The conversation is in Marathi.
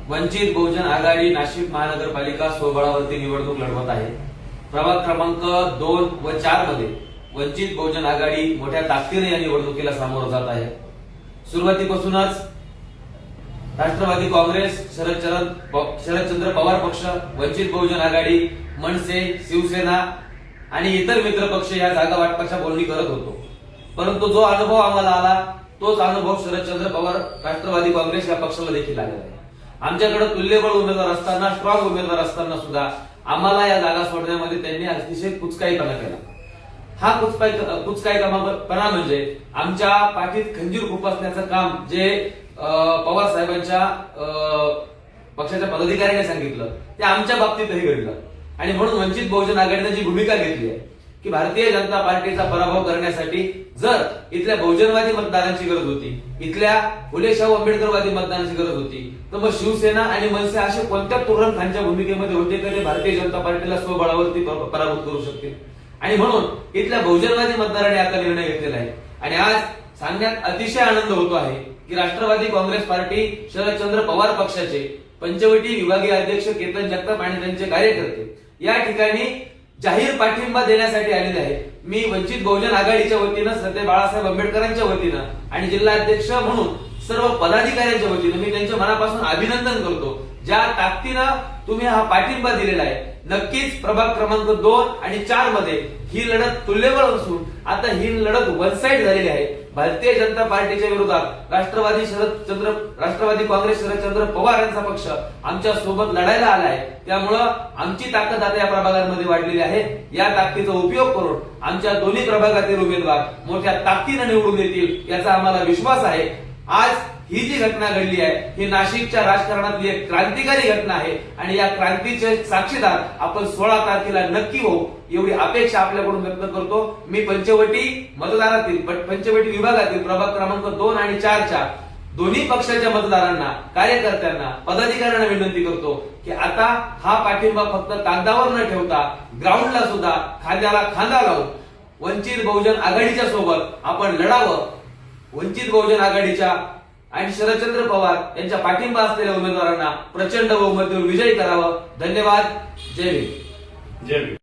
वंचित बहुजन आघाडी नाशिक महानगरपालिका स्वबळावरती निवडणूक लढवत आहे। प्रभाग क्रमांक 2 व 4 मध्ये वंचित बहुजन आघाडी मोठ्या ताकदीने या निवडणुकीला सामोरं जात आहे। सुरुवातीपासूनच राष्ट्रवादी काँग्रेस, शरदचंद्र पवार पक्ष, वंचित बहुजन आघाडी, मनसे, शिवसेना आणि इतर मित्र पक्ष या जागा वाटपाच्या बोलणी करत होतो। परंतु जो अनुभव आम्हाला आला तोच अनुभव शरदचंद्र पवार राष्ट्रवादी काँग्रेस या पक्षाला देखील आलेला आहे। आमच्याकडे तुल्यबळ उमेदवार असताना, स्ट्रॉंग उमेदवार असताना सुद्धा आम्हाला या जागा सोडण्यामध्ये त्यांनी अतिशय कुचकाईपणा केला। हा कुचकाईपणा म्हणजे आमच्या पाठीत खंजीर खुपसण्याचं काम जे पवार साहेबांच्या पक्षाच्या पदाधिकाऱ्यांनी सांगितलं ते आमच्या बाबतीतही घडलं। आणि म्हणून वंचित बहुजन आघाडीने जी भूमिका घेतली आहे की भारतीय जनता पार्टीचा पराभव करण्यासाठी जर इथल्या बहुजनवादी मतदारांची गरज होती, इथल्या फुले शाहू आंबेडकरवादी मतदारांची गरज होती, तर मग शिवसेना आणि मनसे असे कोणत्या तुरण खानच्या भूमिकेमध्ये होते का ते भारतीय जनता पार्टीला स्वबळावरती पराभूत करू शकतील। आणि म्हणून इथल्या बहुजनवादी मतदारांनी आता निर्णय घेतलेला आहे। आणि आज सांगण्यात अतिशय आनंद होतो आहे की राष्ट्रवादी काँग्रेस पार्टी, शरदचंद्र पवार पक्षाचे पंचवटी विभागीय अध्यक्ष केतन जगताप आणि त्यांचे कार्यकर्ते या ठिकाणी जाहीर पाठिंबा देण्यासाठी आलेले आहेत। मी वंचित बहुजन आघाडीच्या वतीनं, सरदार बाळासाहेब आंबेडकरांच्या वतीनं आणि जिल्हा अध्यक्ष म्हणून सर्व पदाधिकाऱ्यांच्या वतीनं मी त्यांच्या मनापासून अभिनंदन करतो। ज्या ताकदीनं तुम्ही हा पाठिंबा दिलेला आहे, नक्कीच प्रभाग क्रमांक 2 आणि 4 मध्ये ही लढत तुल्यबळ असून आता ही लढत वन साइड झालेली आहे। भारतीय जनता पार्टीच्या विरोधात राष्ट्रवादी काँग्रेस, शरदचंद्र पवार यांचा पक्ष आमच्या सोबत लढायला आलाय। त्यामुळं आमची ताकद आता या प्रभागांमध्ये वाढलेली आहे। या ताकदीचा उपयोग करून आमच्या दोन्ही प्रभागातील उमेदवार मोठ्या ताकदीने निवडून येतील याचा आम्हाला विश्वास आहे। आज ही जी घटना घडली आहे ही नाशिकच्या राजकारणातली एक क्रांतिकारी घटना आहे आणि या क्रांतीचे साक्षीदार आपण 16 तारखेला नक्की होऊ एवढी अपेक्षा आपल्याकडून व्यक्त करतो। मी पंचवटी विभागातील प्रभाग क्रमांक 2 आणि 4च्या दोन्ही पक्षाच्या मतदारांना, कार्यकर्त्यांना, पदाधिकाऱ्यांना विनंती करतो की आता हा पाठिंबा फक्त कागदावर न ठेवता ग्राउंडला सुद्धा खांद्याला खांदा लावून वंचित बहुजन आघाडीच्या सोबत आपण लढावं। वंचित बहुजन आघाडीच्या आणि शरदचंद्र पवार यांच्या पाठिंबा असलेल्या उमेदवारांना प्रचंड बहुमताने विजयी करावं। धन्यवाद। जय हिंद। जय